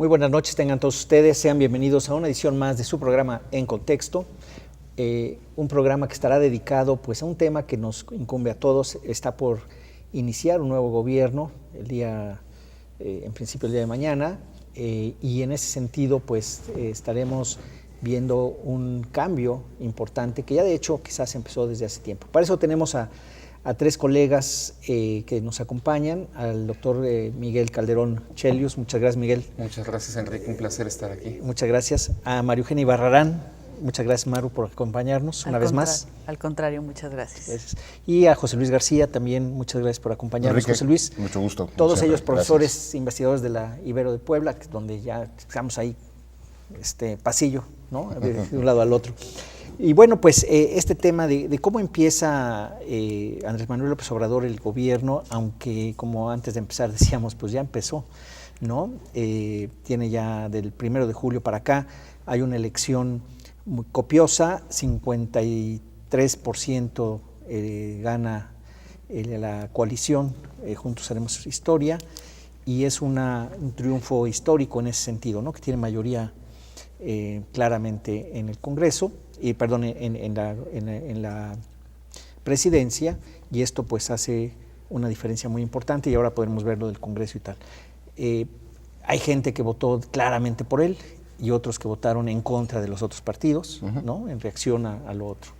Muy buenas noches, tengan todos ustedes, sean bienvenidos a una edición más de su programa En Contexto, un programa que estará dedicado pues a un tema que nos incumbe a todos. Está por iniciar un nuevo gobierno en principio el día de mañana, y en ese sentido pues estaremos viendo un cambio importante que ya de hecho quizás empezó desde hace tiempo. Para eso tenemos a tres colegas que nos acompañan, al doctor Miguel Calderón Chelius. Muchas gracias, Miguel. Muchas gracias, Enrique, un placer estar aquí. Muchas gracias. A María Eugenia Barrarán. Muchas gracias, Maru, por acompañarnos una vez más. Al contrario, muchas gracias. Y a José Luis García también, muchas gracias por acompañarnos. Enrique, José Luis, mucho gusto. Todos Siempre. ellos profesores, Gracias. investigadores de la Ibero de Puebla, donde ya estamos ahí, pasillo, ¿no? De un lado al otro. Y bueno, pues este tema de cómo empieza Andrés Manuel López Obrador el gobierno, aunque como antes de empezar decíamos, pues ya empezó, ¿no? Tiene ya del 1 de julio para acá, hay una elección muy copiosa, 53% gana la coalición Juntos Haremos Historia, y es un triunfo histórico en ese sentido, ¿no? Que tiene mayoría claramente en el Congreso, en la presidencia, y esto pues hace una diferencia muy importante, y ahora podremos ver lo del Congreso y tal. Hay gente que votó claramente por él y otros que votaron en contra de los otros partidos, ¿no? En reacción a lo otro.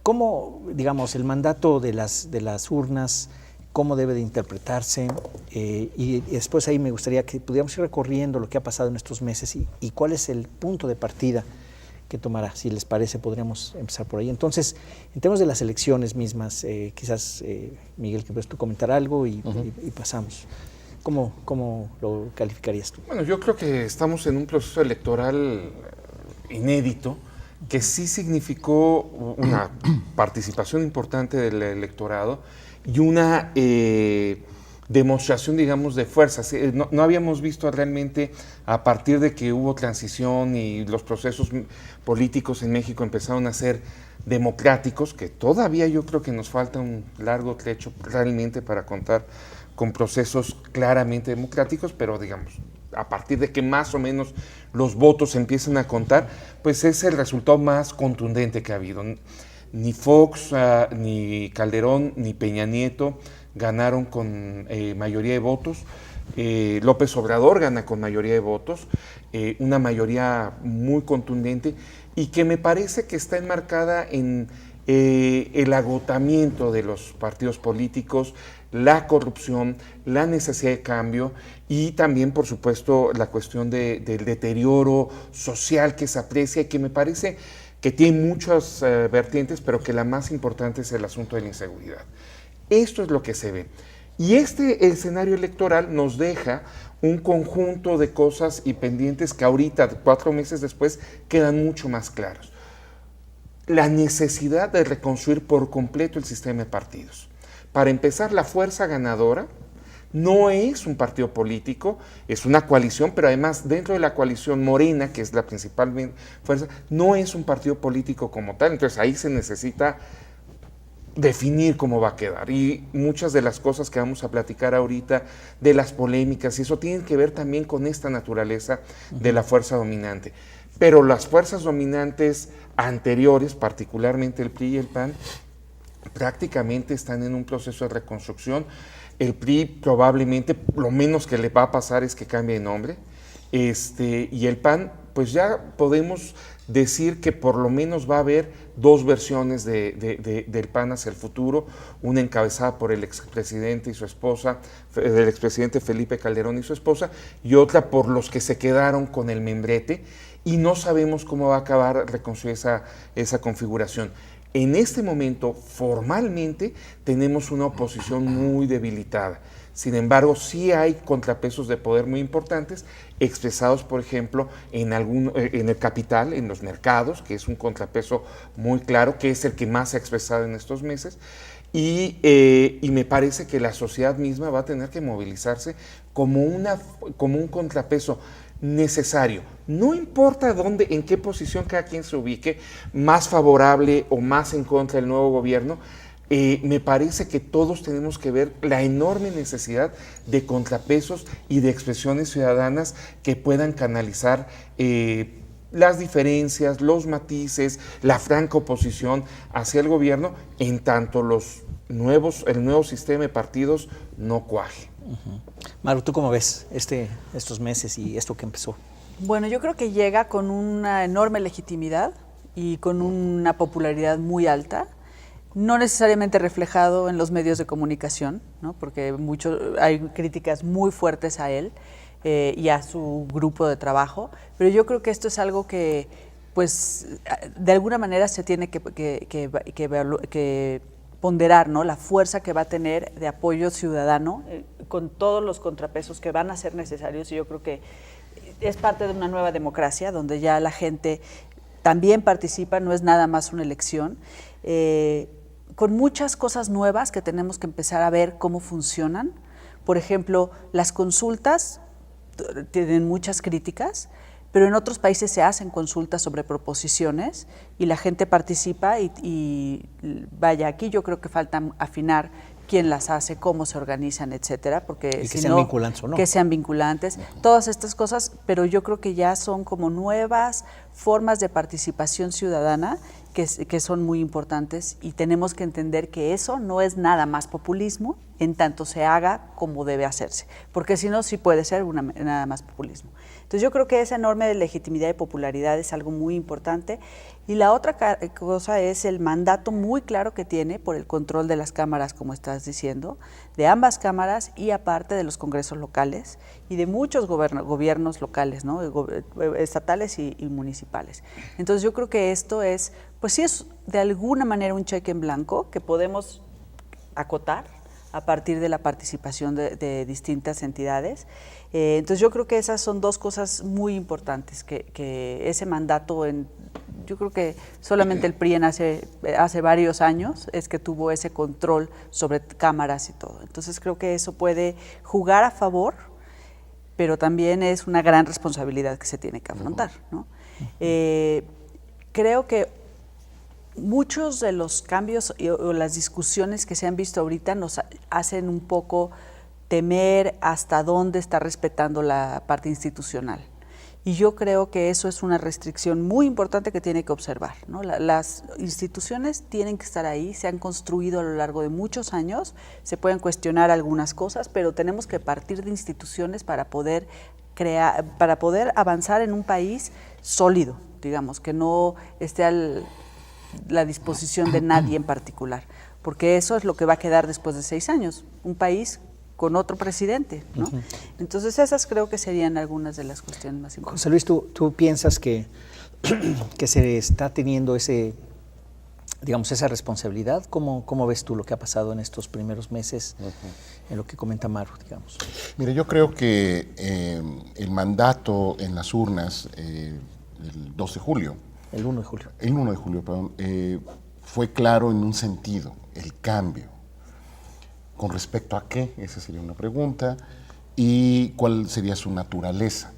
¿Cómo, digamos, el mandato de las urnas, cómo debe de interpretarse? Y después ahí me gustaría que pudiéramos ir recorriendo lo que ha pasado en estos meses y cuál es el punto de partida que tomará. Si les parece, podríamos empezar por ahí. Entonces, en términos de las elecciones mismas, quizás, Miguel, que puedes tú comentar algo y pasamos. ¿Cómo lo calificarías tú? Bueno, yo creo que estamos en un proceso electoral inédito que sí significó una participación importante del electorado y una demostración, digamos, de fuerzas. No habíamos visto realmente, a partir de que hubo transición y los procesos políticos en México empezaron a ser democráticos, que todavía yo creo que nos falta un largo trecho realmente para contar con procesos claramente democráticos, pero digamos, a partir de que más o menos los votos empiezan a contar, pues es el resultado más contundente que ha habido. Ni Fox, ni Calderón, ni Peña Nieto ganaron con mayoría de votos. López Obrador gana con mayoría de votos, una mayoría muy contundente y que me parece que está enmarcada en el agotamiento de los partidos políticos, la corrupción, la necesidad de cambio y también, por supuesto, la cuestión del deterioro social que se aprecia y que me parece que tiene muchas vertientes, pero que la más importante es el asunto de la inseguridad. Esto es lo que se ve. Y este escenario electoral nos deja un conjunto de cosas y pendientes que ahorita, 4 meses después, quedan mucho más claros. La necesidad de reconstruir por completo el sistema de partidos. Para empezar, la fuerza ganadora no es un partido político, es una coalición, pero además dentro de la coalición Morena, que es la principal fuerza, no es un partido político como tal. Entonces ahí se necesita definir cómo va a quedar. Y muchas de las cosas que vamos a platicar ahorita, de las polémicas, y eso tiene que ver también con esta naturaleza de la fuerza dominante. Pero las fuerzas dominantes anteriores, particularmente el PRI y el PAN, prácticamente están en un proceso de reconstrucción. El PRI probablemente, lo menos que le va a pasar es que cambie de nombre, y el PAN, pues ya podemos decir que por lo menos va a haber 2 versiones del PAN hacia el futuro, una encabezada por el expresidente y su esposa, el expresidente Felipe Calderón y su esposa, y otra por los que se quedaron con el membrete, y no sabemos cómo va a acabar reconstruir esa configuración. En este momento, formalmente, tenemos una oposición muy debilitada. Sin embargo, sí hay contrapesos de poder muy importantes, expresados, por ejemplo, en el capital, en los mercados, que es un contrapeso muy claro, que es el que más se ha expresado en estos meses. Y me parece que la sociedad misma va a tener que movilizarse como un contrapeso necesario. No importa dónde, en qué posición cada quien se ubique, más favorable o más en contra del nuevo gobierno, me parece que todos tenemos que ver la enorme necesidad de contrapesos y de expresiones ciudadanas que puedan canalizar las diferencias, los matices, la franca oposición hacia el gobierno, en tanto el nuevo sistema de partidos no cuaje. Maru, ¿tú cómo ves estos meses y esto que empezó? Bueno, yo creo que llega con una enorme legitimidad y con una popularidad muy alta, no necesariamente reflejado en los medios de comunicación, ¿no? Porque hay críticas muy fuertes a él y a su grupo de trabajo, pero yo creo que esto es algo que, pues, de alguna manera se tiene que ponderar, ¿no? La fuerza que va a tener de apoyo ciudadano con todos los contrapesos que van a ser necesarios, y yo creo que es parte de una nueva democracia donde ya la gente también participa, no es nada más una elección, con muchas cosas nuevas que tenemos que empezar a ver cómo funcionan. Por ejemplo, las consultas tienen muchas críticas, pero en otros países se hacen consultas sobre proposiciones y la gente participa y vaya, aquí yo creo que falta afinar quién las hace, cómo se organizan, etcétera, porque y que sean vinculantes o no. Que sean vinculantes, todas estas cosas, pero yo creo que ya son como nuevas formas de participación ciudadana que son muy importantes, y tenemos que entender que eso no es nada más populismo en tanto se haga como debe hacerse, porque si no, sí puede ser nada más populismo. Entonces yo creo que esa enorme legitimidad y popularidad es algo muy importante, y la otra cosa es el mandato muy claro que tiene por el control de las cámaras, como estás diciendo, de ambas cámaras y aparte de los congresos locales y de muchos gobiernos locales, ¿no? Estatales y municipales. Entonces yo creo que esto es, pues sí, es de alguna manera un cheque en blanco que podemos acotar a partir de la participación de distintas entidades. Entonces yo creo que esas son dos cosas muy importantes, que ese mandato, yo creo que solamente el PRI hace varios años es que tuvo ese control sobre cámaras y todo. Entonces creo que eso puede jugar a favor, pero también es una gran responsabilidad que se tiene que afrontar, ¿no? Creo que muchos de los cambios o las discusiones que se han visto ahorita nos hacen un poco temer hasta dónde está respetando la parte institucional. Y yo creo que eso es una restricción muy importante que tiene que observar, ¿no? Las instituciones tienen que estar ahí, se han construido a lo largo de muchos años, se pueden cuestionar algunas cosas, pero tenemos que partir de instituciones para poder avanzar en un país sólido, digamos, que no esté a la disposición de nadie en particular, porque eso es lo que va a quedar después de 6 años, un país con otro presidente, ¿no? Entonces esas creo que serían algunas de las cuestiones más importantes. José Luis, ¿tú piensas que se está teniendo esa responsabilidad? ¿Cómo ves tú lo que ha pasado en estos primeros meses, en lo que comenta Maru, digamos? Mire, yo creo que el mandato en las urnas, el 2 de julio. El 1 de julio. El 1 de julio, perdón, fue claro en un sentido, el cambio. ¿Con respecto a qué? Esa sería una pregunta. ¿Y cuál sería su naturaleza?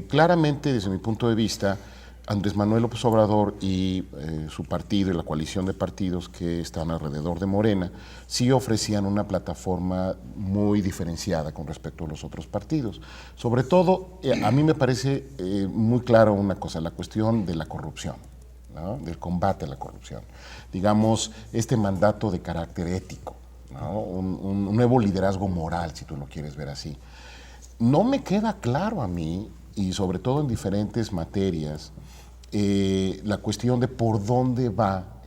Claramente, desde mi punto de vista, Andrés Manuel López Obrador y su partido y la coalición de partidos que están alrededor de Morena sí ofrecían una plataforma muy diferenciada con respecto a los otros partidos. Sobre todo, a mí me parece muy claro una cosa, la cuestión de la corrupción, ¿no? Del combate a la corrupción. Digamos, este mandato de carácter ético, ¿no? Un nuevo liderazgo moral, si tú lo quieres ver así. No me queda claro a mí, y sobre todo en diferentes materias, la cuestión de por dónde va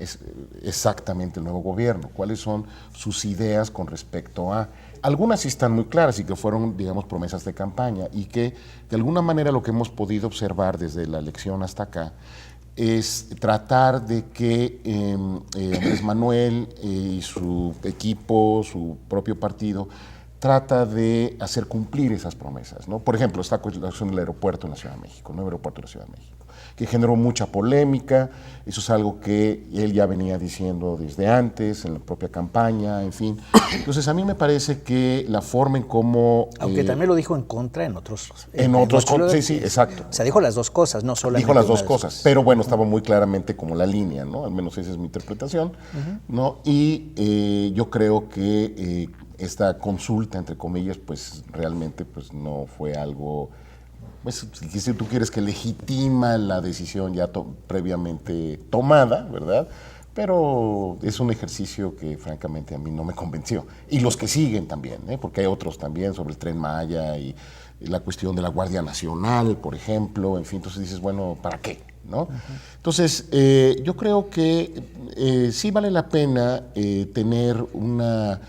exactamente el nuevo gobierno, cuáles son sus ideas con respecto a... Algunas sí están muy claras y que fueron, digamos, promesas de campaña, y que de alguna manera lo que hemos podido observar desde la elección hasta acá es tratar de que Andrés Manuel y su equipo, su propio partido, trata de hacer cumplir esas promesas, ¿no? Por ejemplo, esta cuestión del aeropuerto en la Ciudad de México, nuevo aeropuerto de la Ciudad de México, que generó mucha polémica. Eso es algo que él ya venía diciendo desde antes, en la propia campaña, en fin. Entonces, a mí me parece que la forma en cómo... Aunque también lo dijo en contra en otros... sí, exacto. O sea, dijo las dos cosas, no solamente dijo las dos una de cosas, pero bueno, estaba muy claramente como la línea, ¿no? Al menos esa es mi interpretación, ¿no? Y yo creo que esta consulta, entre comillas, pues realmente pues no fue algo, pues si tú quieres, que legitima la decisión ya previamente tomada, ¿verdad? Pero es un ejercicio que francamente a mí no me convenció. Y los que siguen también, porque hay otros también sobre el Tren Maya y la cuestión de la Guardia Nacional, por ejemplo, en fin, entonces dices, bueno, ¿para qué? ¿No? Entonces, yo creo que sí vale la pena tener una,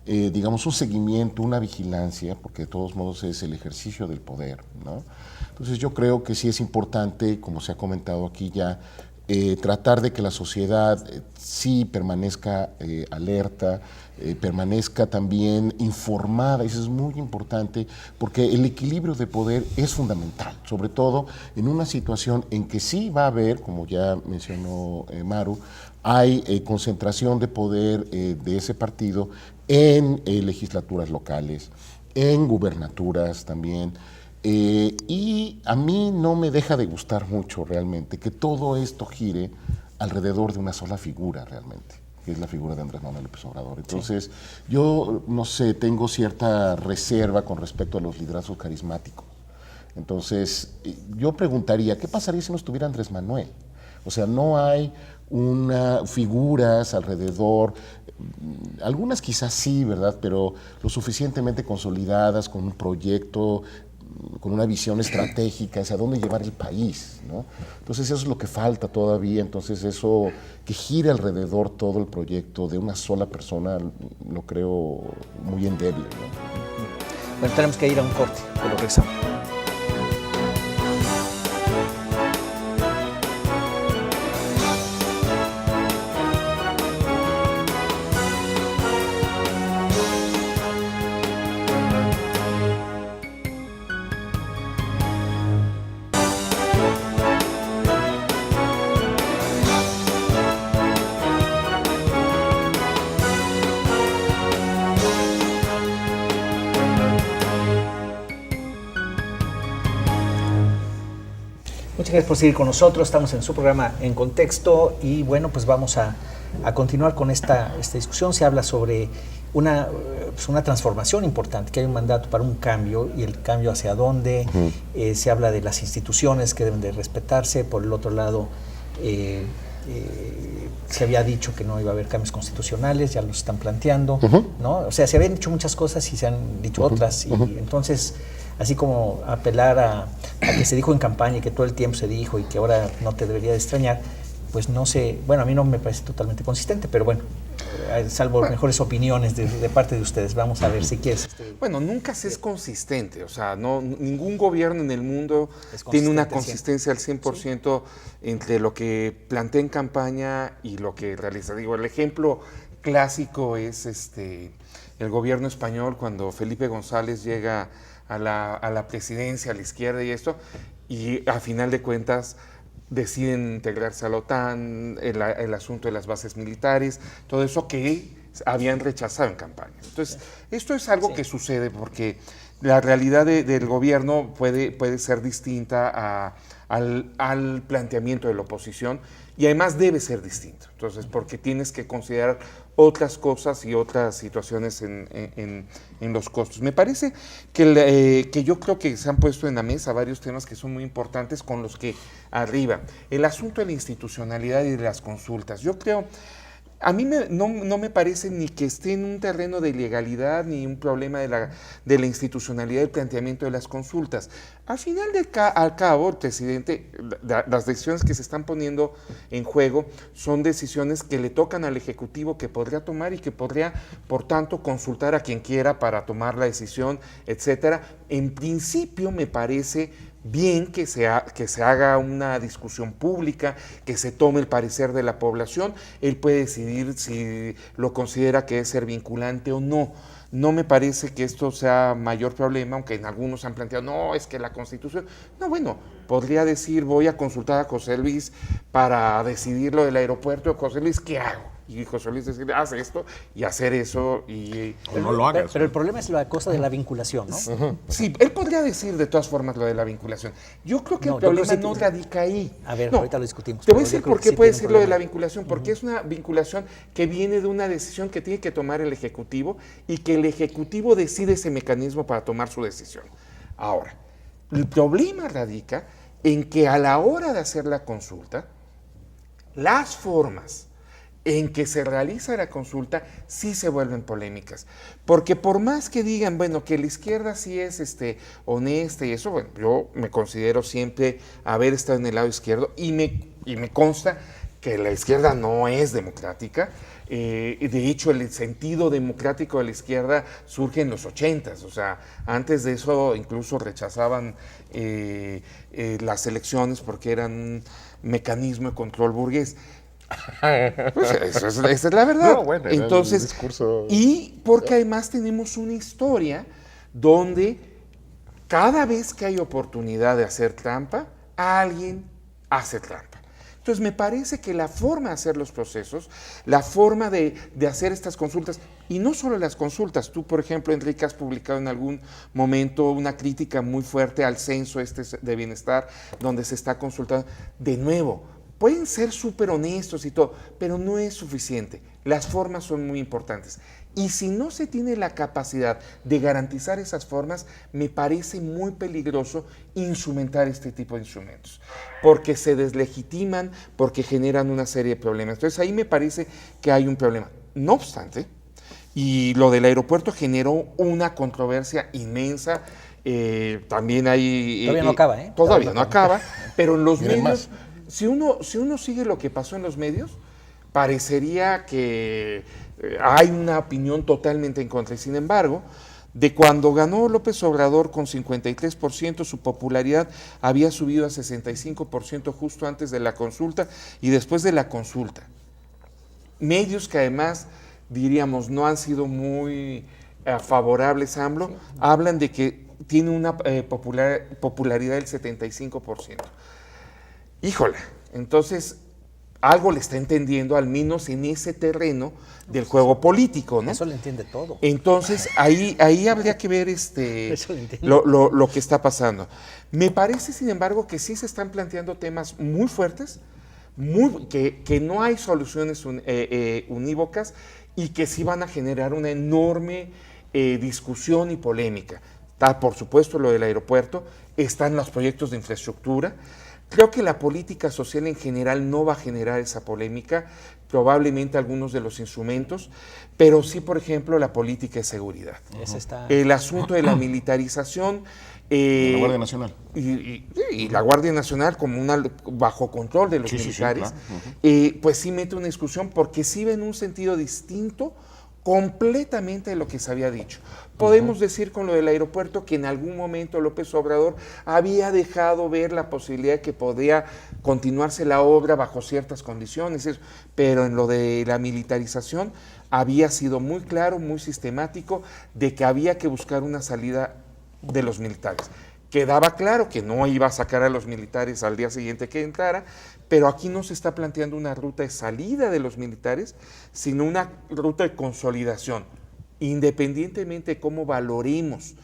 digamos, un seguimiento, una vigilancia, porque de todos modos es el ejercicio del poder, ¿no? Entonces, yo creo que sí es importante, como se ha comentado aquí ya, tratar de que la sociedad sí permanezca alerta, permanezca también informada. Eso es muy importante, porque el equilibrio de poder es fundamental, sobre todo en una situación en que sí va a haber, como ya mencionó Maru, hay concentración de poder de ese partido en legislaturas locales, en gubernaturas también. Y a mí no me deja de gustar mucho realmente que todo esto gire alrededor de una sola figura realmente, que es la figura de Andrés Manuel López Obrador. Entonces, yo no sé, tengo cierta reserva con respecto a los liderazgos carismáticos. Entonces, yo preguntaría, ¿qué pasaría si no estuviera Andrés Manuel? O sea, no hay figuras alrededor, algunas quizás sí, ¿verdad? Pero lo suficientemente consolidadas, con un proyecto, con una visión estratégica hacia dónde llevar el país, ¿no? Entonces eso es lo que falta todavía. Entonces eso que gire alrededor todo el proyecto de una sola persona lo creo muy endeble, ¿no? Bueno, tenemos que ir a un corte, pero regresamos. Muchas gracias por seguir con nosotros. Estamos en su programa En Contexto y bueno, pues vamos a continuar con esta discusión. Se habla sobre una transformación importante, que hay un mandato para un cambio y el cambio hacia dónde. Se habla de las instituciones que deben de respetarse. Por el otro lado, se había dicho que no iba a haber cambios constitucionales, ya los están planteando, ¿no? O sea, se habían dicho muchas cosas y se han dicho otras, y entonces, así como apelar a que se dijo en campaña y que todo el tiempo se dijo y que ahora no te debería de extrañar, pues no sé, bueno, a mí no me parece totalmente consistente, pero bueno, salvo mejores opiniones de parte de ustedes. Vamos a ver si quieres. Bueno, nunca se es consistente, o sea, ningún gobierno en el mundo tiene una consistencia al 100% entre lo que plantea en campaña y lo que realiza. Digo, el ejemplo clásico es el gobierno español cuando Felipe González llega a la presidencia, a la izquierda y esto, y a final de cuentas deciden integrarse a la OTAN, el asunto de las bases militares, todo eso que habían rechazado en campaña. Entonces, esto es algo que sucede porque la realidad del gobierno puede ser distinta al planteamiento de la oposición y además debe ser distinto. Entonces, porque tienes que considerar otras cosas y otras situaciones en los costos. Me parece que yo creo que se han puesto en la mesa varios temas que son muy importantes con los que arriba. El asunto de la institucionalidad y de las consultas. Yo creo, a mí no me parece ni que esté en un terreno de ilegalidad ni un problema de la institucionalidad del planteamiento de las consultas. Al final al cabo, el presidente, las decisiones que se están poniendo en juego son decisiones que le tocan al Ejecutivo, que podría tomar y que podría, por tanto, consultar a quien quiera para tomar la decisión, etcétera. En principio, me parece bien que se haga una discusión pública, que se tome el parecer de la población. Él puede decidir si lo considera que debe ser vinculante o no. No me parece que esto sea mayor problema, aunque en algunos han planteado, no, es que la Constitución... No, bueno, podría decir, voy a consultar a José Luis para decidir lo del aeropuerto. José Luis, ¿qué hago? Y José Luis decir, haz esto y hacer eso. O no lo hagas. Pero el problema es la cosa de la vinculación, ¿no? Sí, él podría decir de todas formas lo de la vinculación. Yo creo que No, el yo creo problema que no sí. radica ahí. A ver, No, ahorita lo discutimos. Te voy a pero decir yo creo por que qué sí puede tiene un decir lo de la problema. vinculación. Porque es una vinculación que viene de una decisión que tiene que tomar el Ejecutivo y que el Ejecutivo decide ese mecanismo para tomar su decisión. Ahora, el problema radica en que a la hora de hacer la consulta, las formas en que se realiza la consulta sí se vuelven polémicas. Porque por más que digan, bueno, que la izquierda sí es honesta y eso, bueno, yo me considero siempre haber estado en el lado izquierdo y me consta que la izquierda no es democrática. De hecho, el sentido democrático de la izquierda surge en los 80s. O sea, antes de eso incluso rechazaban las elecciones porque eran un mecanismo de control burgués. Pues esa es la verdad. No, bueno, era entonces, el discurso... y porque además tenemos una historia donde cada vez que hay oportunidad de hacer trampa, alguien hace trampa. Entonces me parece que la forma de hacer los procesos, la forma de hacer estas consultas, y no solo las consultas, tú por ejemplo, Enrique, has publicado en algún momento una crítica muy fuerte al censo de bienestar, donde se está consultando. De nuevo, pueden ser súper honestos y todo, pero no es suficiente. Las formas son muy importantes. Y si no se tiene la capacidad de garantizar esas formas, me parece muy peligroso instrumentar este tipo de instrumentos, porque se deslegitiman, porque generan una serie de problemas. Entonces ahí me parece que hay un problema. No obstante, y lo del aeropuerto generó una controversia inmensa. También hay... Todavía no acaba, ¿eh? Todavía no acaba, pero en los Vienen medios... más. Si uno sigue lo que pasó en los medios, parecería que hay una opinión totalmente en contra. Y sin embargo, de cuando ganó López Obrador con 53%, su popularidad había subido a 65% justo antes de la consulta y después de la consulta. Medios que además, diríamos, no han sido muy favorables a AMLO, hablan de que tiene una popularidad del 75%. Híjole, entonces algo le está entendiendo, al menos en ese terreno del juego político, ¿no? Eso le entiende todo. Entonces ahí habría que ver Eso lo entiendo. lo que está pasando. Me parece, sin embargo, que sí se están planteando temas muy fuertes, que no hay soluciones unívocas y que sí van a generar una enorme discusión y polémica. Está, por supuesto, lo del aeropuerto, están los proyectos de infraestructura. Creo que la política social en general no va a generar esa polémica, probablemente algunos de los instrumentos, pero sí, por ejemplo, la política de seguridad. Ese está... El asunto de la militarización. La Guardia Nacional. Y la Guardia Nacional como bajo control de los militares, claro. pues sí mete una discusión porque sí ve en un sentido distinto completamente de lo que se había dicho. Podemos decir con lo del aeropuerto que en algún momento López Obrador había dejado ver la posibilidad de que podía continuarse la obra bajo ciertas condiciones, pero en lo de la militarización había sido muy claro, muy sistemático, de que había que buscar una salida de los militares. Quedaba claro que no iba a sacar a los militares al día siguiente que entrara, pero aquí no se está planteando una ruta de salida de los militares, sino una ruta de consolidación. Independientemente de cómo valoremos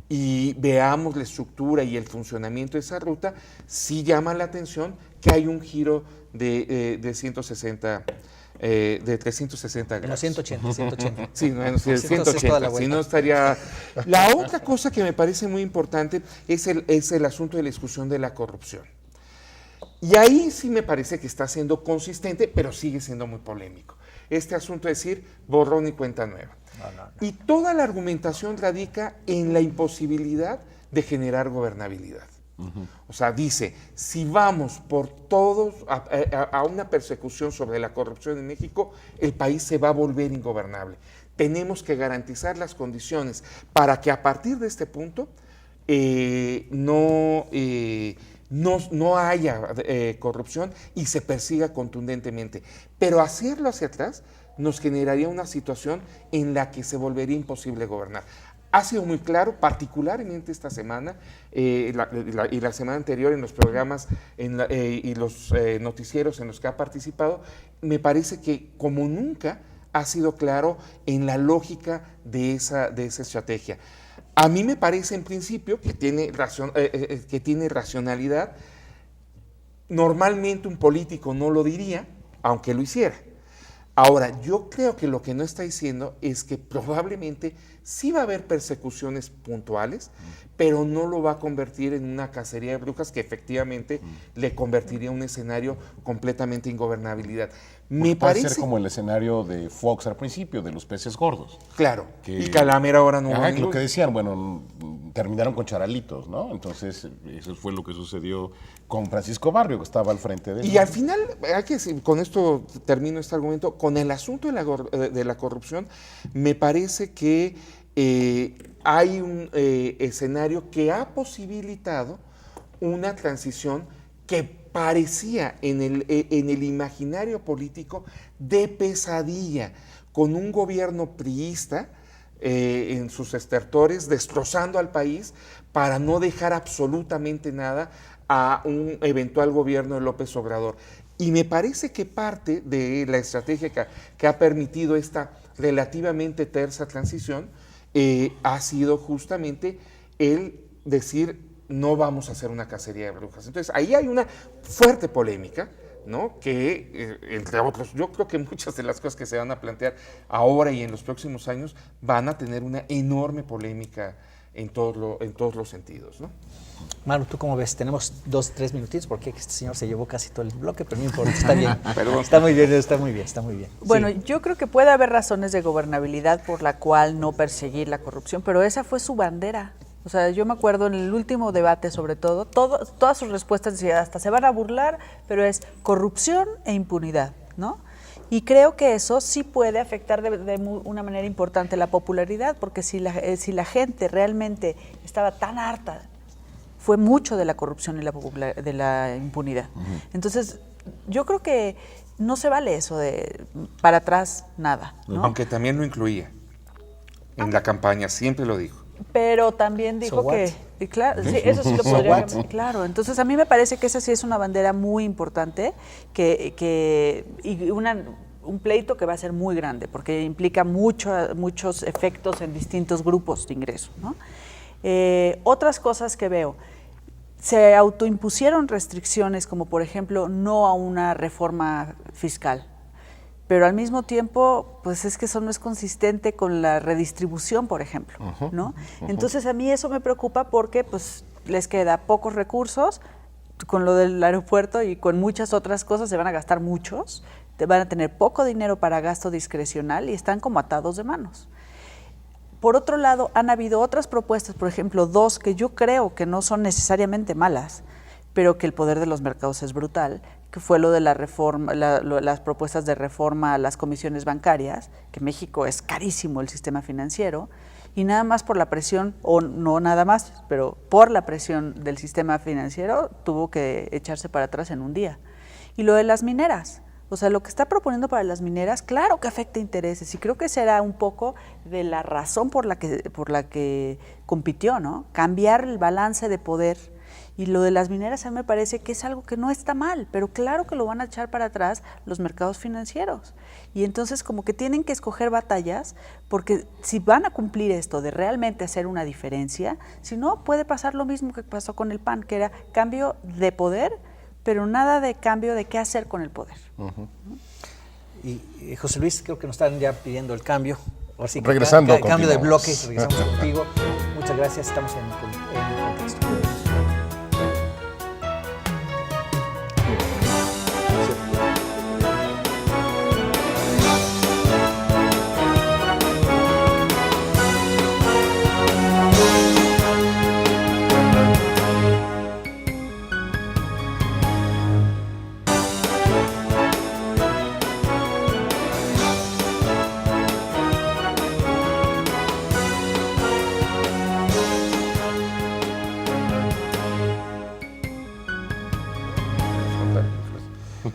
y veamos la estructura y el funcionamiento de esa ruta, sí llama la atención que hay un giro de 360 grados. No, 180. Sí, bueno, sí, Entonces, toda la 180, si vuelta. no estaría... La otra cosa que me parece muy importante es el asunto de la discusión de la corrupción. Y ahí sí me parece que está siendo consistente, pero sigue siendo muy polémico. Este asunto de decir borrón y cuenta nueva. No. Y toda la argumentación radica en la imposibilidad de generar gobernabilidad. O sea, dice, si vamos por todos a una persecución sobre la corrupción en México, el país se va a volver ingobernable. Tenemos que garantizar las condiciones para que a partir de este punto no haya corrupción y se persiga contundentemente. Pero hacerlo hacia atrás nos generaría una situación en la que se volvería imposible gobernar. Ha sido muy claro, particularmente esta semana y la semana anterior en los programas y los noticieros en los que ha participado, me parece que como nunca ha sido claro en la lógica de esa estrategia. A mí me parece en principio que tiene racionalidad. Normalmente un político no lo diría, aunque lo hiciera. Ahora, yo creo que lo que no está diciendo es que probablemente sí va a haber persecuciones puntuales, pero no lo va a convertir en una cacería de brujas que efectivamente le convertiría en un escenario completamente ingobernabilidad. Me puede parece ser como el escenario de Fox al principio, de los peces gordos. claro, y que a la mera hora no hubo Ajá, que lo ningún. que decían, bueno, terminaron con charalitos, ¿no? Entonces, eso fue lo que sucedió con Francisco Barrio, que estaba al frente de él. Y al final, hay que decir, con esto termino este argumento, con el asunto de la corrupción, me parece que hay un escenario que ha posibilitado una transición que parecía en el imaginario político de pesadilla, con un gobierno priista en sus estertores, destrozando al país para no dejar absolutamente nada a un eventual gobierno de López Obrador. Y me parece que parte de la estrategia que ha permitido esta relativamente tersa transición ha sido justamente el decir no vamos a hacer una cacería de brujas. Entonces ahí hay una fuerte polémica, ¿no? Que entre otros, yo creo que muchas de las cosas que se van a plantear ahora y en los próximos años van a tener una enorme polémica en todos los sentidos, ¿no? Manu, ¿tú cómo ves? Tenemos 2-3 minutitos porque este señor se llevó casi todo el bloque, pero no importa, está bien. Perdón. Está muy bien, está muy bien, está muy bien. Bueno, Sí. yo creo que puede haber razones de gobernabilidad por la cual no perseguir la corrupción, pero esa fue su bandera. O sea, yo me acuerdo en el último debate sobre todas sus respuestas decían, hasta se van a burlar, pero es corrupción e impunidad, ¿no? Y creo que eso sí puede afectar de una manera importante la popularidad, porque si la gente realmente estaba tan harta, fue mucho de la corrupción y de la impunidad. Entonces, yo creo que no se vale eso de para atrás nada, ¿no? Aunque también lo incluía en la campaña, siempre lo dijo. Pero también dijo So what? y claro, sí, eso sí lo So podría. what? Claro, entonces a mí me parece que esa sí es una bandera muy importante y un pleito que va a ser muy grande porque implica muchos efectos en distintos grupos de ingreso, ¿no? Otras cosas que veo, se autoimpusieron restricciones como por ejemplo no a una reforma fiscal. Pero al mismo tiempo, pues es que eso no es consistente con la redistribución, por ejemplo, ¿no? Entonces a mí eso me preocupa porque pues les queda pocos recursos con lo del aeropuerto y con muchas otras cosas se van a gastar muchos, van a tener poco dinero para gasto discrecional y están como atados de manos. Por otro lado, han habido otras propuestas, por ejemplo, dos que yo creo que no son necesariamente malas, pero que el poder de los mercados es brutal, que fue lo de la reforma, las propuestas de reforma a las comisiones bancarias, que México es carísimo el sistema financiero, y nada más por la presión, o no nada más, pero por la presión del sistema financiero, tuvo que echarse para atrás en un día. Y lo de las mineras, o sea, lo que está proponiendo para las mineras, claro que afecta intereses, y creo que será un poco de la razón por la que compitió, ¿no? Cambiar el balance de poder. Y lo de las mineras a mí me parece que es algo que no está mal, pero claro que lo van a echar para atrás los mercados financieros. Y entonces como que tienen que escoger batallas, porque si van a cumplir esto de realmente hacer una diferencia, si no puede pasar lo mismo que pasó con el PAN, que era cambio de poder, pero nada de cambio de qué hacer con el poder. Y José Luis, creo que nos están ya pidiendo el cambio. Ahora sí que Regresando, cambio de continuamos. bloque, regresamos contigo. Muchas gracias, estamos en contexto.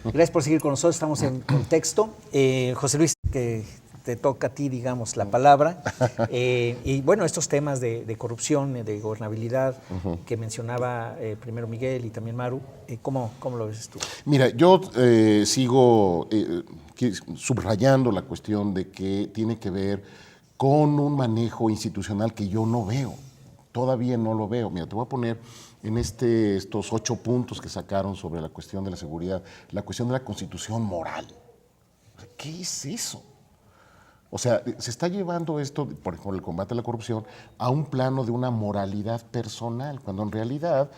Gracias por seguir con nosotros, estamos en contexto. José Luis. que te toca a ti, digamos, la palabra. Y bueno, estos temas de corrupción, de gobernabilidad, que mencionaba primero Miguel y también Maru, ¿cómo lo ves tú? Mira, yo sigo subrayando la cuestión de que tiene que ver con un manejo institucional que yo no veo. Todavía no lo veo. Mira, te voy a poner en estos 8 puntos que sacaron sobre la cuestión de la seguridad, la cuestión de la constitución moral. ¿Qué es eso? O sea, se está llevando esto, por ejemplo, el combate a la corrupción, a un plano de una moralidad personal, cuando en realidad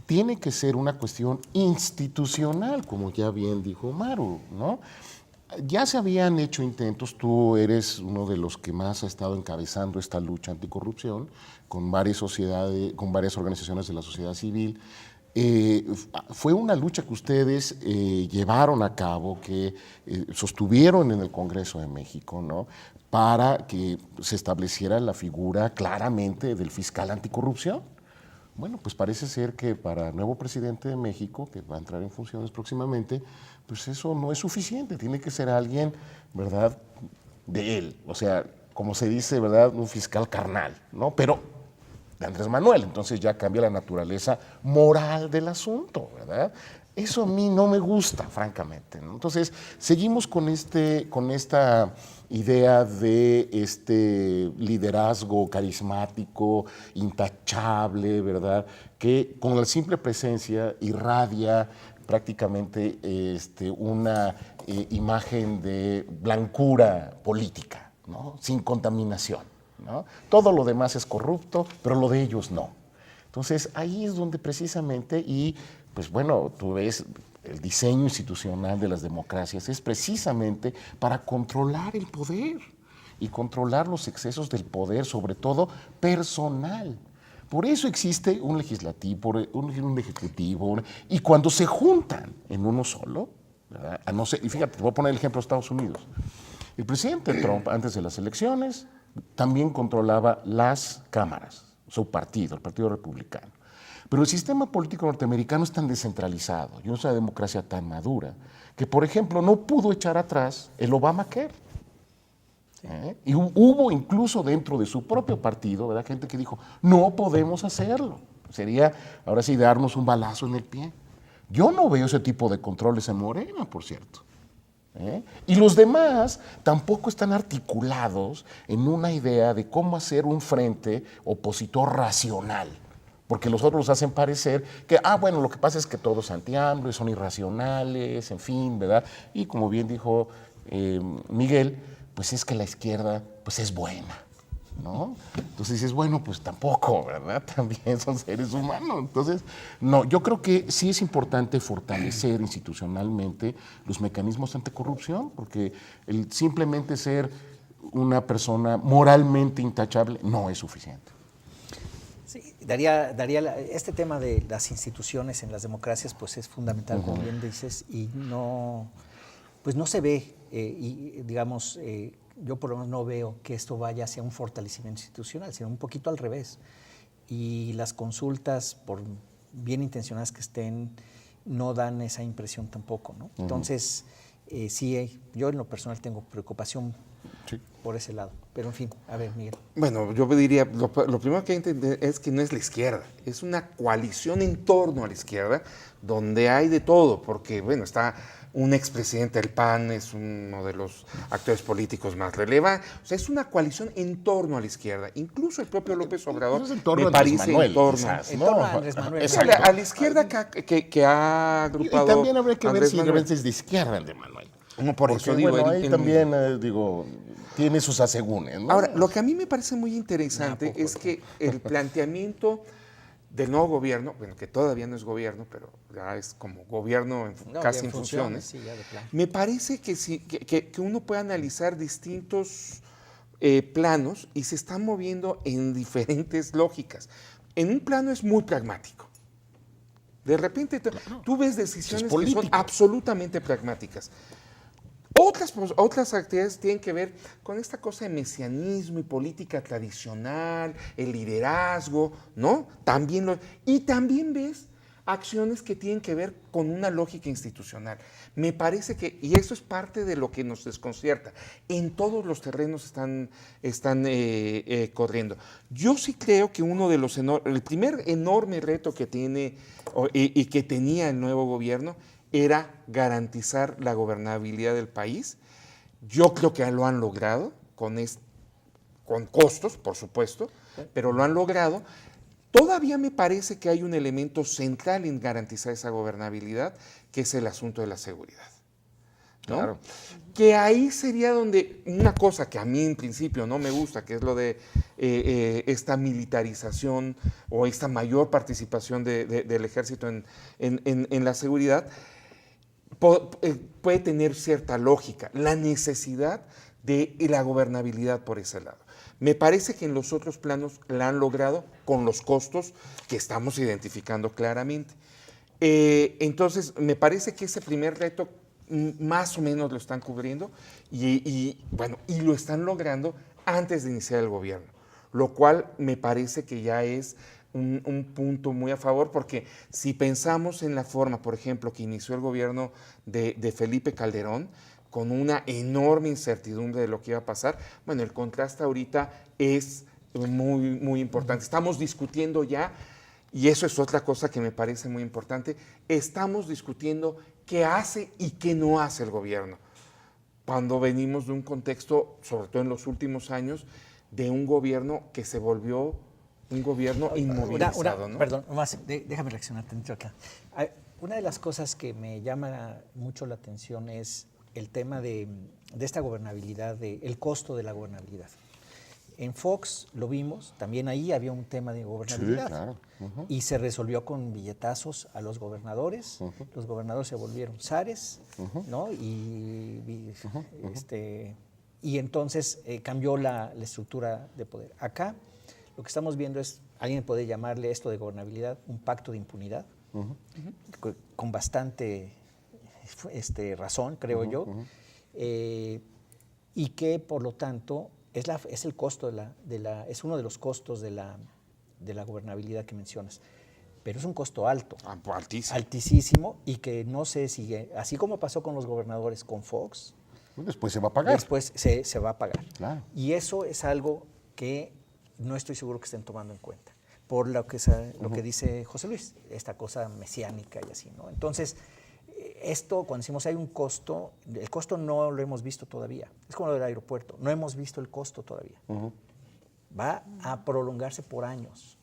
tiene que ser una cuestión institucional, como ya bien dijo Maru, ¿no? Ya se habían hecho intentos, tú eres uno de los que más ha estado encabezando esta lucha anticorrupción con varias sociedades, con varias organizaciones de la sociedad civil. Fue una lucha que ustedes llevaron a cabo, que sostuvieron en el Congreso de México, ¿no? Para que se estableciera la figura claramente del fiscal anticorrupción. Bueno, pues parece ser que para el nuevo presidente de México, que va a entrar en funciones próximamente, pues eso no es suficiente, tiene que ser alguien, ¿verdad?, de él, o sea, como se dice, ¿verdad?, un fiscal carnal, ¿no? Pero de Andrés Manuel, entonces ya cambia la naturaleza moral del asunto, ¿verdad? Eso a mí no me gusta, francamente, ¿no? Entonces, seguimos con esta idea de este liderazgo carismático, intachable, ¿verdad?, que con la simple presencia irradia prácticamente una imagen de blancura política, ¿no?, sin contaminación, ¿no? Todo lo demás es corrupto, pero lo de ellos no. Entonces, ahí es donde precisamente, y pues bueno, tú ves, el diseño institucional de las democracias es precisamente para controlar el poder y controlar los excesos del poder, sobre todo personal. Por eso existe un legislativo, un ejecutivo, y cuando se juntan en uno solo, ¿verdad? A no ser, y fíjate, te voy a poner el ejemplo de Estados Unidos. El presidente Trump, antes de las elecciones, también controlaba las cámaras, su partido, el Partido Republicano. Pero el sistema político norteamericano es tan descentralizado y es una democracia tan madura que, por ejemplo, no pudo echar atrás el Obamacare. Y hubo incluso dentro de su propio partido, ¿verdad?, gente que dijo, no podemos hacerlo. Sería, ahora sí, darnos un balazo en el pie. Yo no veo ese tipo de controles en Morena, por cierto. Y los demás tampoco están articulados en una idea de cómo hacer un frente opositor racional, porque los otros hacen parecer que, bueno, lo que pasa es que todos son anti-AMLO, son irracionales, en fin, ¿verdad? Y como bien dijo Miguel, pues es que la izquierda pues es buena, ¿no? Entonces dices, bueno, pues tampoco, ¿verdad? También son seres humanos. Entonces, no, yo creo que sí es importante fortalecer institucionalmente los mecanismos anticorrupción, porque el simplemente ser una persona moralmente intachable no es suficiente. Sí, este tema de las instituciones en las democracias pues es fundamental, como bien dices, y pues no se ve, y digamos, yo por lo menos no veo que esto vaya hacia un fortalecimiento institucional, sino un poquito al revés. Y las consultas, por bien intencionadas que estén, no dan esa impresión tampoco, ¿no? Entonces, sí, yo en lo personal tengo preocupación por ese lado. Pero en fin, a ver, Miguel. Bueno, yo diría, lo primero que hay que entender es que no es la izquierda, es una coalición en torno a la izquierda, donde hay de todo, porque, bueno, está un expresidente del PAN, es uno de los actores políticos más relevantes, o sea, es una coalición en torno a la izquierda, incluso el propio López Obrador me parece en torno a Andrés Manuel. A la izquierda que ha agrupado. Y también habría que ver Andrés si Manuel realmente es de izquierda Andrés Manuel. No, por eso digo, bueno, ahí también, tiene sus asegúnes, ¿no? Ahora, lo que a mí me parece muy interesante es que el planteamiento del nuevo gobierno, bueno, que todavía no es gobierno, pero ya es como gobierno casi en funciones, sí, ya de plano. Me parece que uno puede analizar distintos planos y se están moviendo en diferentes lógicas. En un plano es muy pragmático. De repente tú ves decisiones que son absolutamente pragmáticas. Otras actividades tienen que ver con esta cosa de mesianismo y política tradicional, el liderazgo, ¿no? Y también ves acciones que tienen que ver con una lógica institucional. Me parece que, y eso es parte de lo que nos desconcierta, en todos los terrenos están corriendo. Yo sí creo que el primer enorme reto que tiene y que tenía el nuevo gobierno era garantizar la gobernabilidad del país. Yo creo que lo han logrado, con costos, por supuesto, pero lo han logrado. Todavía me parece que hay un elemento central en garantizar esa gobernabilidad, que es el asunto de la seguridad, ¿no? Claro. Que ahí sería donde una cosa que a mí en principio no me gusta, que es lo de esta militarización o esta mayor participación del ejército en la seguridad, puede tener cierta lógica, la necesidad de la gobernabilidad por ese lado. Me parece que en los otros planos la han logrado con los costos que estamos identificando claramente. Entonces, me parece que ese primer reto más o menos lo están cubriendo y lo están logrando antes de iniciar el gobierno, lo cual me parece que ya es un punto muy a favor, porque si pensamos en la forma, por ejemplo, que inició el gobierno de Felipe Calderón, con una enorme incertidumbre de lo que iba a pasar, bueno, el contraste ahorita es muy, muy importante. Estamos discutiendo ya, y eso es otra cosa que me parece muy importante, estamos discutiendo qué hace y qué no hace el gobierno, cuando venimos de un contexto, sobre todo en los últimos años, de un gobierno que se volvió un gobierno inmovilizado, ¿no? Perdón, déjame reaccionar tantito acá. Una de las cosas que me llama mucho la atención es el tema de esta gobernabilidad, el costo de la gobernabilidad. En Fox lo vimos, también ahí había un tema de gobernabilidad. Sí, claro. Y se resolvió con billetazos a los gobernadores. Los gobernadores se volvieron zares, ¿no? Y entonces cambió la estructura de poder. Acá lo que estamos viendo es, alguien puede llamarle esto de gobernabilidad un pacto de impunidad, con bastante razón, creo yo, y que por lo tanto es el costo es uno de los costos de la gobernabilidad que mencionas, pero es un costo alto, altísimo, y que no sé si, así como pasó con los gobernadores con Fox, después se va a pagar. Después se va a pagar. Claro. Y eso es algo que no estoy seguro que estén tomando en cuenta, por lo que dice José Luis, esta cosa mesiánica y así, ¿no? Entonces, esto, cuando decimos hay un costo, el costo no lo hemos visto todavía. Es como lo del aeropuerto, no hemos visto el costo todavía. Va a prolongarse por años.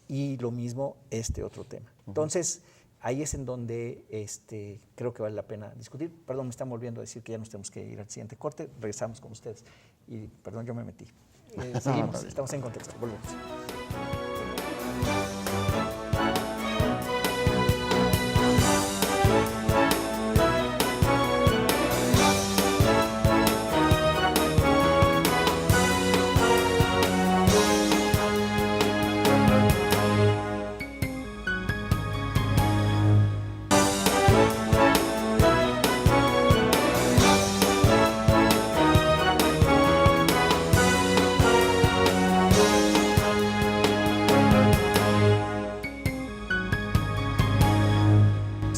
Y lo mismo otro tema. Entonces, ahí es en donde creo que vale la pena discutir. Perdón, me están volviendo a decir que ya nos tenemos que ir al siguiente corte. Regresamos con ustedes. Y perdón, yo me metí. Seguimos, estamos en contexto. Volvemos.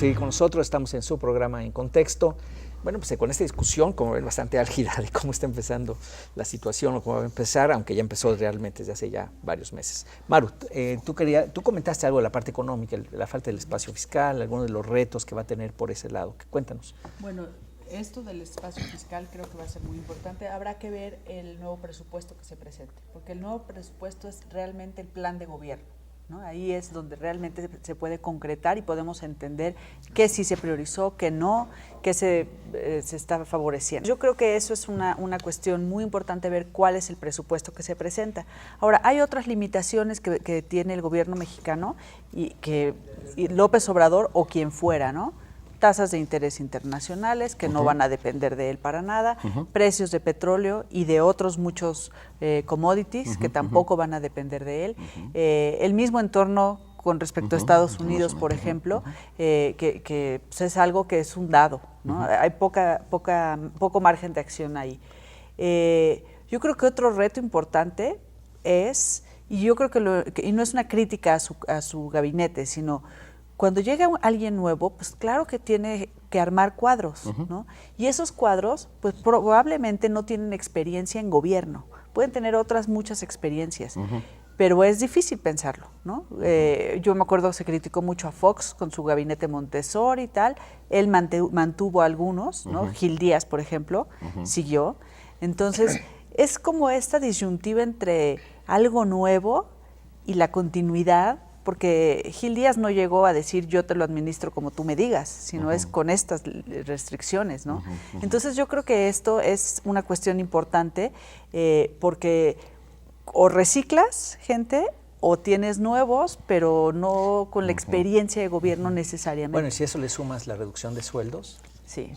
Seguir con nosotros, estamos en su programa En Contexto. Bueno, pues con esta discusión, como ven, bastante álgida de cómo está empezando la situación o cómo va a empezar, aunque ya empezó realmente desde hace ya varios meses. Maru, tú comentaste algo de la parte económica, la falta del espacio fiscal, algunos de los retos que va a tener por ese lado. Cuéntanos. Bueno, esto del espacio fiscal creo que va a ser muy importante. Habrá que ver el nuevo presupuesto que se presente, porque el nuevo presupuesto es realmente el plan de gobierno, ¿no? Ahí es donde realmente se puede concretar y podemos entender qué sí se priorizó, qué no, qué se está favoreciendo. Yo creo que eso es una cuestión muy importante, ver cuál es el presupuesto que se presenta. Ahora, hay otras limitaciones que tiene el gobierno mexicano y López Obrador o quien fuera, ¿no? Tasas de interés internacionales que no van a depender de él para nada, precios de petróleo y de otros muchos commodities que tampoco van a depender de él. El mismo entorno con respecto a Estados Unidos, por ejemplo, que pues es algo que es un dado, ¿no? Hay poco margen de acción ahí. Yo creo que otro reto importante es, y yo creo que no es una crítica a su gabinete, sino cuando llega alguien nuevo, pues claro que tiene que armar cuadros, ¿no? Y esos cuadros, pues probablemente no tienen experiencia en gobierno, pueden tener otras muchas experiencias, pero es difícil pensarlo, ¿no? Yo me acuerdo que se criticó mucho a Fox con su gabinete Montessori y tal, él mantuvo algunos, ¿no? Gil Díaz, por ejemplo, siguió. Entonces, es como esta disyuntiva entre algo nuevo y la continuidad, porque Gil Díaz no llegó a decir yo te lo administro como tú me digas, sino es con estas restricciones, ¿no? Entonces yo creo que esto es una cuestión importante porque o reciclas gente o tienes nuevos, pero no con la experiencia de gobierno necesariamente. Bueno, y si eso le sumas la reducción de sueldos, sí.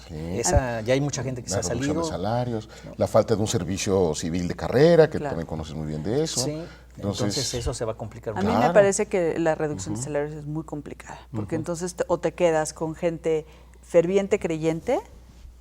ya hay mucha gente que se ha La reducción salido. de salarios, la falta de un servicio civil de carrera, que también conoces muy bien de eso. Sí, entonces eso se va a complicar A mucho. mí me parece que la reducción de salarios es muy complicada, porque entonces o te quedas con gente ferviente creyente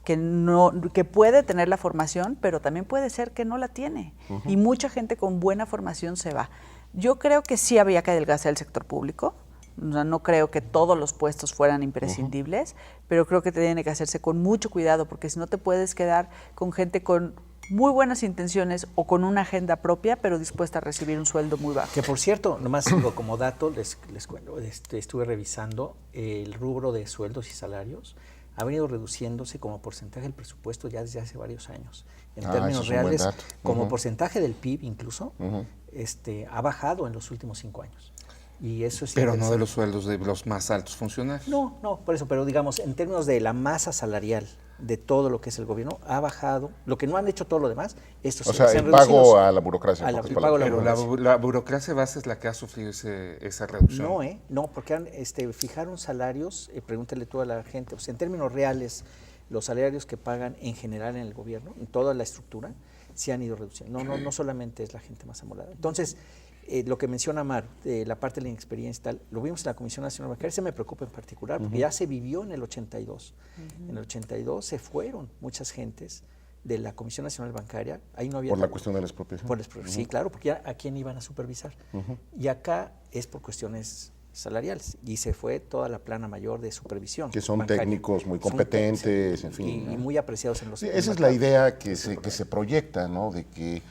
que puede tener la formación, pero también puede ser que no la tiene. Y mucha gente con buena formación se va. Yo creo que sí había que adelgazar el sector público. O sea, no creo que todos los puestos fueran imprescindibles, pero creo que tiene que hacerse con mucho cuidado, porque si no te puedes quedar con gente con muy buenas intenciones o con una agenda propia, pero dispuesta a recibir un sueldo muy bajo. Que por cierto, nomás digo, como dato, les cuento, estuve revisando el rubro de sueldos y salarios, ha venido reduciéndose como porcentaje del presupuesto ya desde hace varios años. En términos reales, como porcentaje del PIB incluso, ha bajado en los últimos 5 años. Y eso es pero no de los sueldos de los más altos funcionarios. No, por eso, pero digamos, en términos de la masa salarial de todo lo que es el gobierno, ha bajado. Lo que no han hecho todo lo demás, estos o sea, se han el pago reducido a la burocracia. el pago a la Pero burocracia. la burocracia base es la que ha sufrido esa reducción. No, porque fijaron salarios, pregúntale tú a la gente, en términos reales, los salarios que pagan en general en el gobierno, en toda la estructura, se han ido reduciendo. No solamente es la gente más amolada. Entonces, lo que menciona Mar, la parte de la inexperiencia y tal, lo vimos en la Comisión Nacional Bancaria, se me preocupa en particular, porque ya se vivió en el 82. En el 82 se fueron muchas gentes de la Comisión Nacional Bancaria. Ahí no había por la cuestión de la expropiación. Sí, claro, porque ya a quién iban a supervisar. Y acá es por cuestiones salariales, y se fue toda la plana mayor de supervisión. Que son bancaria. técnicos muy competentes, en fin. Y muy apreciados en los esa es la idea que se proyecta, ¿no? De que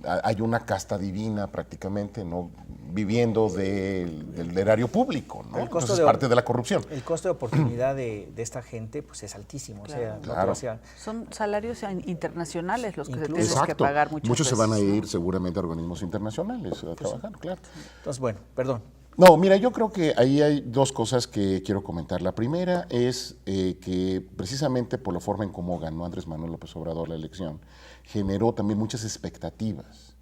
hay una casta divina prácticamente, ¿no? Viviendo del erario público, ¿no? Entonces es parte de la corrupción. El costo de oportunidad de esta gente pues es altísimo. Claro. O sea, son salarios internacionales los que se tienen Exacto. que pagar muchas Muchos veces, se van a ir seguramente a organismos internacionales a trabajar, claro. Entonces, bueno, perdón. No, mira, yo creo que ahí hay dos cosas que quiero comentar. La primera es que precisamente por la forma en cómo ganó Andrés Manuel López Obrador la elección, generó también muchas expectativas.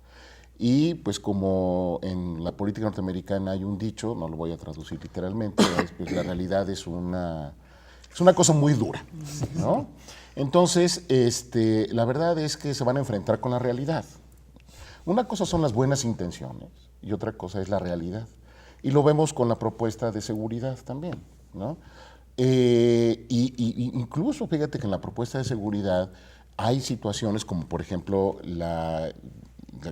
Y pues como en la política norteamericana hay un dicho, no lo voy a traducir literalmente, pues la realidad es una cosa muy dura, ¿no? Entonces, la verdad es que se van a enfrentar con la realidad. Una cosa son las buenas intenciones y otra cosa es la realidad. Y lo vemos con la propuesta de seguridad también, ¿no? Incluso, fíjate que en la propuesta de seguridad hay situaciones como, por ejemplo, la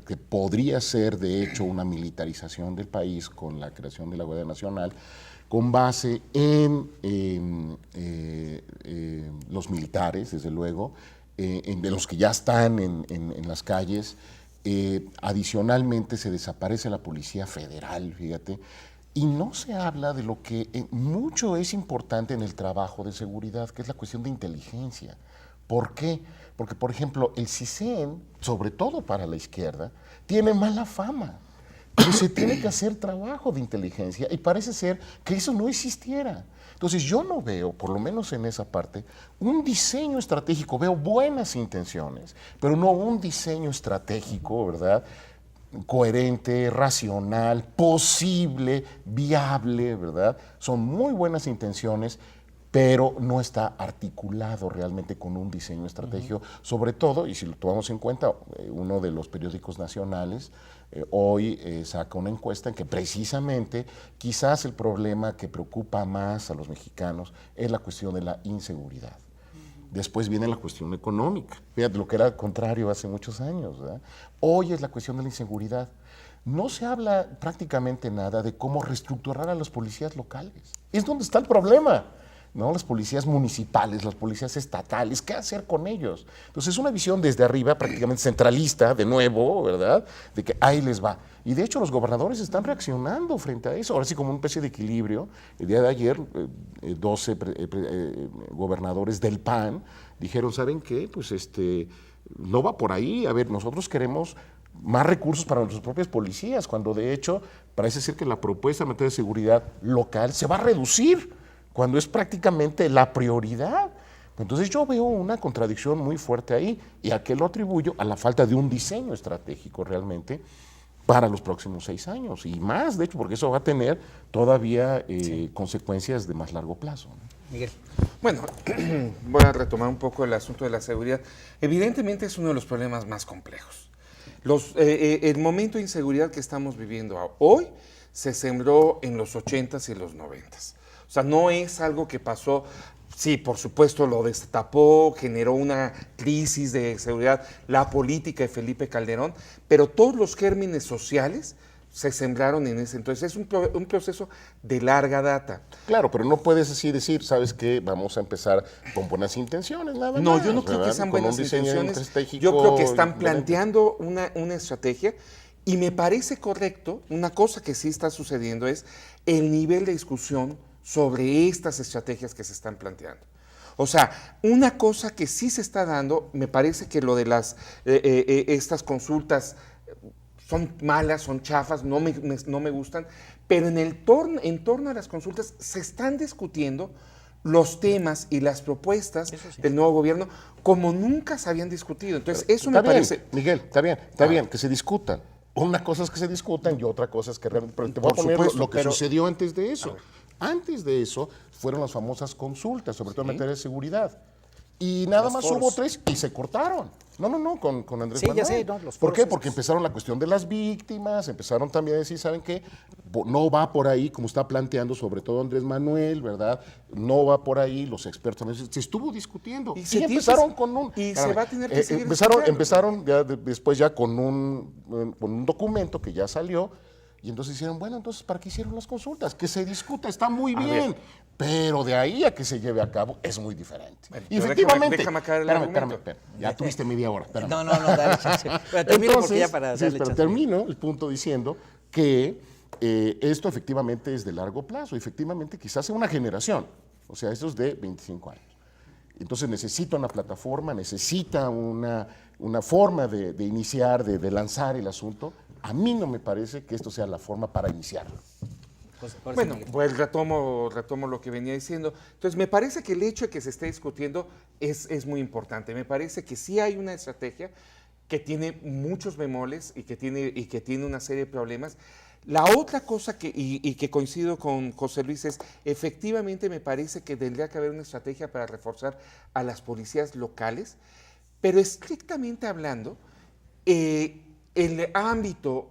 que podría ser, de hecho, una militarización del país con la creación de la Guardia Nacional, con base en los militares, desde luego, de los que ya están en las calles. Adicionalmente se desaparece la Policía Federal, fíjate, y no se habla de lo que mucho es importante en el trabajo de seguridad, que es la cuestión de inteligencia. ¿Por qué? Porque, por ejemplo, el CISEN, sobre todo para la izquierda, tiene mala fama, pero se tiene que hacer trabajo de inteligencia y parece ser que eso no existiera. Entonces yo no veo, por lo menos en esa parte, un diseño estratégico, veo buenas intenciones, pero no un diseño estratégico, ¿verdad?, coherente, racional, posible, viable, ¿verdad? Son muy buenas intenciones, pero no está articulado realmente con un diseño estratégico, sobre todo, y si lo tomamos en cuenta, uno de los periódicos nacionales hoy saca una encuesta en que precisamente quizás el problema que preocupa más a los mexicanos es la cuestión de la inseguridad. Después viene la cuestión económica, fíjate, lo que era contrario hace muchos años, ¿verdad? Hoy es la cuestión de la inseguridad. no se habla prácticamente nada de cómo reestructurar a las policías locales. Es donde está el problema, ¿no? Las policías municipales, las policías estatales, ¿qué hacer con ellos? Entonces es una visión desde arriba, prácticamente centralista, de nuevo, ¿verdad? De que ahí les va. Y de hecho los gobernadores están reaccionando frente a eso, ahora sí como una especie de equilibrio. El día de ayer, 12 gobernadores del PAN dijeron, ¿saben qué? Pues no va por ahí. A ver, nosotros queremos más recursos para nuestras propias policías, cuando de hecho parece ser que la propuesta en materia de seguridad local se va a reducir, cuando es prácticamente la prioridad. Entonces yo veo una contradicción muy fuerte ahí, y a qué lo atribuyo: a la falta de un diseño estratégico realmente para los próximos 6 años, y más, de hecho, porque eso va a tener todavía consecuencias de más largo plazo, ¿no? Miguel. Bueno, voy a retomar un poco el asunto de la seguridad. Evidentemente es uno de los problemas más complejos. El momento de inseguridad que estamos viviendo hoy se sembró en los 80s y los 90s. O sea, no es algo que pasó. Sí, por supuesto, lo destapó, generó una crisis de seguridad, la política de Felipe Calderón, pero todos los gérmenes sociales se sembraron en ese entonces. Es un proceso de larga data. Claro, pero no puedes así decir, ¿sabes qué? Vamos a empezar con buenas intenciones, nada No, más. yo no creo ¿verdad? que sean Con buenas un diseño intenciones. estratégico Yo creo que están diferente. planteando una estrategia, y me parece correcto. Una cosa que sí está sucediendo es el nivel de discusión sobre estas estrategias que se están planteando. O sea, una cosa que sí se está dando, me parece que lo de estas consultas son malas, son chafas, no me gustan, pero en torno a las consultas se están discutiendo los temas y las propuestas del nuevo gobierno como nunca se habían discutido. Entonces, eso me parece... Miguel, está bien, que se discutan. Una cosa es que se discutan y otra cosa es que realmente... Pero te voy a Por poner supuesto, lo que pero- sucedió antes de eso. Antes de eso fueron las famosas consultas, sobre todo en materia de seguridad. Y nada más hubo 3 y se cortaron. No, con Andrés Sí, ya Manuel. sé, ¿no? Los ¿Por foros qué? Porque estos. empezaron la cuestión de las víctimas, empezaron también a decir, ¿saben qué? No va por ahí, como está planteando sobre todo Andrés Manuel, ¿verdad? No va por ahí, los expertos también. Se estuvo discutiendo. Y Y, se tiene empezaron que- con un... y se va a tener que seguir discutiendo. Empezaron ya después ya con un documento que ya salió. Y entonces dijeron, bueno, entonces, ¿para qué hicieron las consultas? Que se discuta, está muy bien, pero de ahí a que se lleve a cabo es muy diferente. Bueno, Y pero efectivamente, déjame acabar el argumento. ya tuviste media hora. Espérame. No, dale chance. Pero termino porque ya para sí, darle pero chance. termino el punto diciendo que esto efectivamente es de largo plazo, efectivamente quizás sea una generación, o sea, esto es de 25 años. Entonces necesita una plataforma, necesita una forma de iniciar, de lanzar el asunto. A mí no me parece que esto sea la forma para iniciarlo. Bueno, pues retomo lo que venía diciendo. Entonces, me parece que el hecho de que se esté discutiendo es muy importante. Me parece que sí hay una estrategia que tiene muchos bemoles y que tiene una serie de problemas. La otra cosa que coincido con José Luis es, efectivamente, me parece que tendría que haber una estrategia para reforzar a las policías locales, pero estrictamente hablando, el ámbito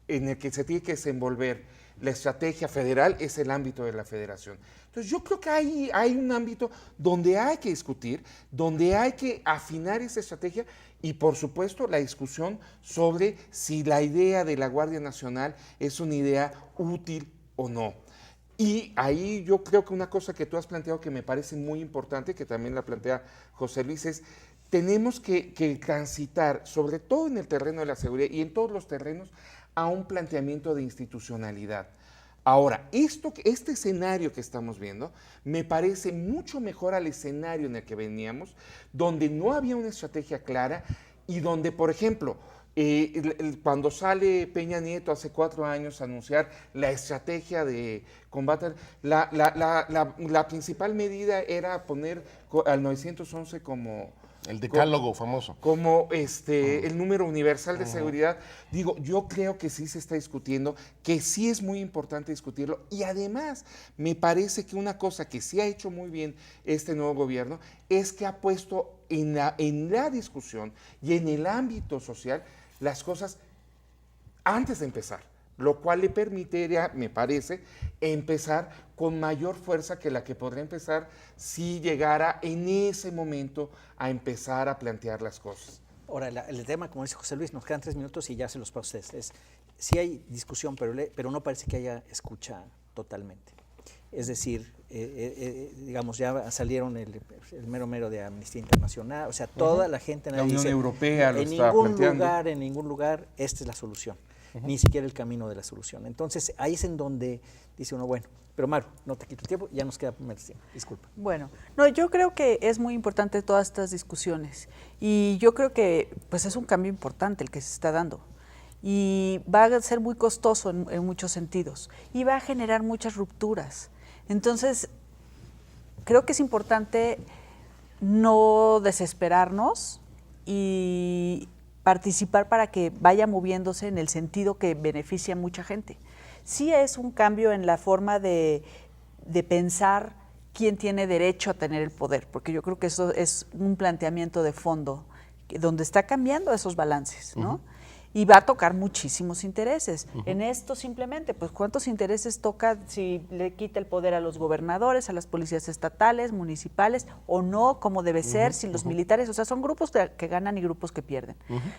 en el que se tiene que desenvolver la estrategia federal es el ámbito de la federación. Entonces yo creo que hay un ámbito donde hay que discutir, donde hay que afinar esa estrategia, y por supuesto la discusión sobre si la idea de la Guardia Nacional es una idea útil o no. Y ahí yo creo que una cosa que tú has planteado que me parece muy importante, que también la plantea José Luis, es tenemos que transitar, sobre todo en el terreno de la seguridad y en todos los terrenos, a un planteamiento de institucionalidad. Ahora, este escenario que estamos viendo me parece mucho mejor al escenario en el que veníamos, donde no había una estrategia clara y donde, por ejemplo, cuando sale Peña Nieto hace 4 años a anunciar la estrategia de combate, la principal medida era poner al 911 como... El decálogo famoso. Como el número universal de seguridad. Digo, yo creo que sí se está discutiendo, que sí es muy importante discutirlo, y además me parece que una cosa que sí ha hecho muy bien este nuevo gobierno es que ha puesto en la discusión y en el ámbito social las cosas antes de empezar, lo cual le permitiría, me parece, empezar con mayor fuerza que la que podría empezar si llegara en ese momento a empezar a plantear las cosas. Ahora, el tema, como dice José Luis, nos quedan 3 minutos y ya se los paso a ustedes. sí hay discusión, pero no parece que haya escucha totalmente. Es decir, digamos, ya salieron el mero de Amnistía Internacional, o sea, toda la gente... La Unión dice, Europea lo estaba planteando. En ningún lugar, esta es la solución, ni siquiera el camino de la solución. Entonces, ahí es en donde dice uno, bueno, pero Maru, no te quito el tiempo, ya nos queda menos tiempo, disculpa. Bueno, no, yo creo que es muy importante todas estas discusiones y yo creo que pues es un cambio importante el que se está dando. Y va a ser muy costoso en muchos sentidos y va a generar muchas rupturas. Entonces, creo que es importante no desesperarnos y participar para que vaya moviéndose en el sentido que beneficia a mucha gente. Sí es un cambio en la forma de pensar quién tiene derecho a tener el poder, porque yo creo que eso es un planteamiento de fondo donde está cambiando esos balances, ¿no? Y va a tocar muchísimos intereses. En esto simplemente, pues ¿cuántos intereses toca si le quita el poder a los gobernadores, a las policías estatales, municipales, o no, como debe ser, si los militares, o sea, son grupos que ganan y grupos que pierden.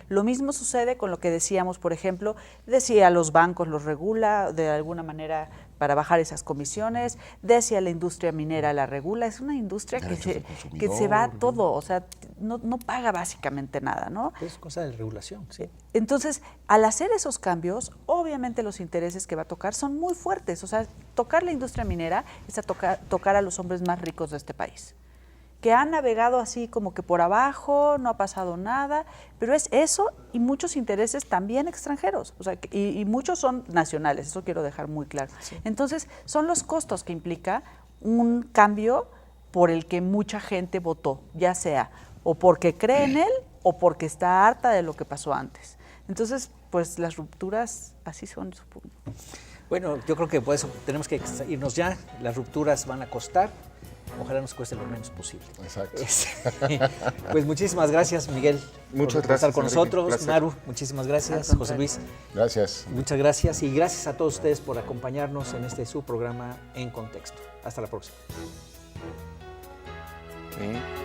Lo mismo sucede con lo que decíamos, por ejemplo, si a los bancos los regula de alguna manera para bajar esas comisiones, si a la industria minera la regula, es una industria que se va todo, o sea, no paga básicamente nada, ¿no? Es cosa de regulación, sí. Entonces, al hacer esos cambios, obviamente los intereses que va a tocar son muy fuertes. O sea, tocar la industria minera es tocar a los hombres más ricos de este país, que han navegado así como que por abajo, no ha pasado nada, pero es eso y muchos intereses también extranjeros, o sea, y muchos son nacionales, eso quiero dejar muy claro. Sí. Entonces, son los costos que implica un cambio por el que mucha gente votó, ya sea o porque cree en él o porque está harta de lo que pasó antes. Entonces, pues las rupturas así son, supongo. Bueno, yo creo que por eso tenemos que irnos ya. Las rupturas van a costar. Ojalá nos cueste lo menos posible. Exacto. Pues muchísimas gracias, Miguel. Muchas por gracias, estar con Enrique. nosotros. Gracias. Maru, muchísimas gracias. José Luis. Gracias. Muchas gracias. Y gracias a todos ustedes por acompañarnos en este su programa En Contexto. Hasta la próxima. Sí.